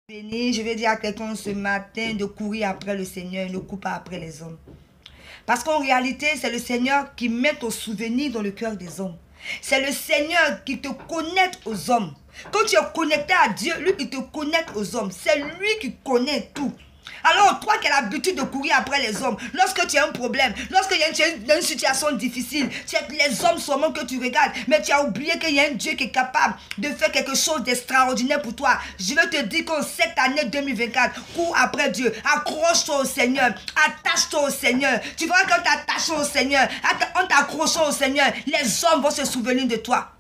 Béni, je vais dire à quelqu'un ce matin de courir après le Seigneur, ne cours pas après les hommes. Parce qu'en réalité, c'est le Seigneur qui met ton souvenir dans le cœur des hommes. C'est le Seigneur qui te connecte aux hommes. Quand tu es connecté à Dieu, lui, il te connecte aux hommes. C'est lui qui connaît tout. Alors, toi qui as l'habitude de courir après les hommes, lorsque tu as un problème, lorsque tu as une situation difficile, c'est les hommes seulement que tu regardes, mais tu as oublié qu'il y a un Dieu qui est capable de faire quelque chose d'extraordinaire pour toi. Je veux te dire qu'en cette année 2024, cours après Dieu, accroche-toi au Seigneur, attache-toi au Seigneur. Tu vois, quand tu t'attaches au Seigneur, en t'accrochant au Seigneur, les hommes vont se souvenir de toi.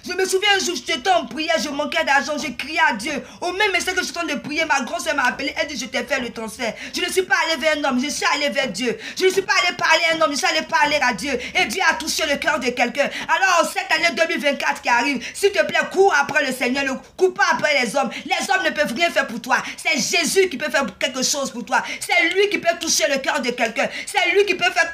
Je me souviens un jour, j'étais en prière, je manquais d'argent, j'ai crié à Dieu. Au même instant que je suis en train de prier, ma grosse-sœur m'a appelé, elle dit je t'ai fait le transfert. Je ne suis pas allé vers un homme, je suis allé vers Dieu. Je ne suis pas allé parler à un homme, je suis allé parler à Dieu. Et Dieu a touché le cœur de quelqu'un. Alors cette année 2024 qui arrive, s'il te plaît, cours après le Seigneur, ne cours pas après les hommes. Les hommes ne peuvent rien faire pour toi. C'est Jésus qui peut faire quelque chose pour toi. C'est lui qui peut toucher le cœur de quelqu'un. C'est lui qui peut faire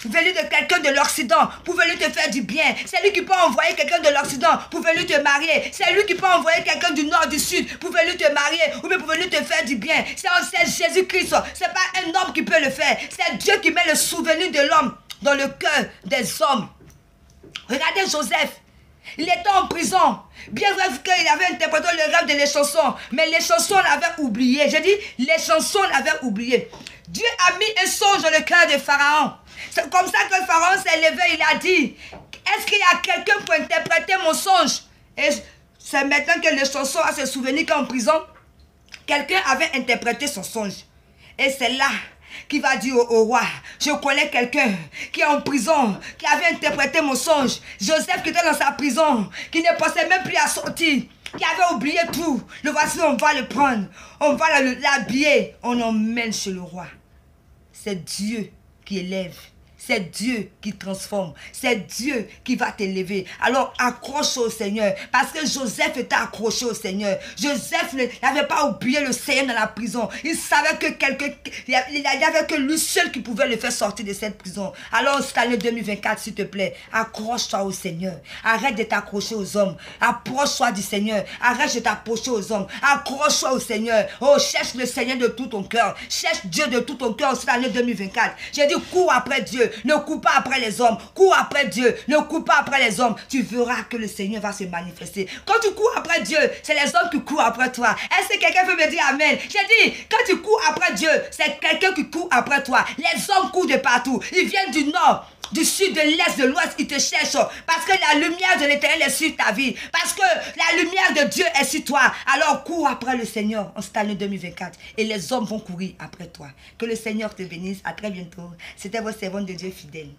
venir de quelqu'un de l'Occident pour venir te faire du bien. C'est lui qui peut envoyer quelqu'un de l'Occident pour venir te marier. C'est lui qui peut envoyer quelqu'un du nord, du sud pour venir te marier ou bien pour venir te faire du bien. C'est Jésus-Christ. C'est pas un homme qui peut le faire. C'est Dieu qui met le souvenir de l'homme dans le cœur des hommes. Regardez Joseph. Il était en prison. Bien vrai qu'il avait interprété le rêve de les chansons, mais les chansons l'avaient oublié. Je dis, les chansons l'avaient oublié. Dieu a mis un songe dans le cœur de Pharaon. C'est comme ça que Pharaon s'est levé, il a dit, est-ce qu'il y a quelqu'un pour interpréter mon songe? Et c'est maintenant que les chansons a se souvenir qu'en prison, quelqu'un avait interprété son songe. Et c'est là qu'il va dire au roi, je connais quelqu'un qui est en prison, qui avait interprété mon songe. Joseph qui était dans sa prison, qui ne pensait même plus à sortir, qui avait oublié tout. Le voici, on va le prendre, on va l'habiller, on l'emmène chez le roi. C'est Dieu qui élève. C'est Dieu qui transforme. C'est Dieu qui va t'élever. Alors accroche au Seigneur. Parce que Joseph était accroché au Seigneur. Joseph n'avait pas oublié le Seigneur dans la prison. Il savait que il n'y avait que lui seul qui pouvait le faire sortir de cette prison. Alors cette année 2024, s'il te plaît, accroche-toi au Seigneur. Arrête de t'accrocher aux hommes. Approche-toi du Seigneur. Arrête de t'approcher aux hommes. Accroche-toi au Seigneur. Oh, cherche le Seigneur de tout ton cœur. Cherche Dieu de tout ton cœur cette année 2024. J'ai dit, cours après Dieu. Ne cours pas après les hommes. Cours après Dieu. Ne cours pas après les hommes. Tu verras que le Seigneur va se manifester. Quand tu cours après Dieu, c'est les hommes qui courent après toi. Est-ce que quelqu'un peut me dire Amen? J'ai dit, quand tu cours après Dieu, c'est quelqu'un qui court après toi. Les hommes courent de partout. Ils viennent du nord, du sud, de l'est, de l'ouest. Ils te cherchent. Parce que la lumière de l'Éternel est sur ta vie. Parce que la lumière de Dieu est sur toi. Alors cours après le Seigneur en cette année 2024. Et les hommes vont courir après toi. Que le Seigneur te bénisse. À très bientôt. C'était votre servante de Dieu fidèle.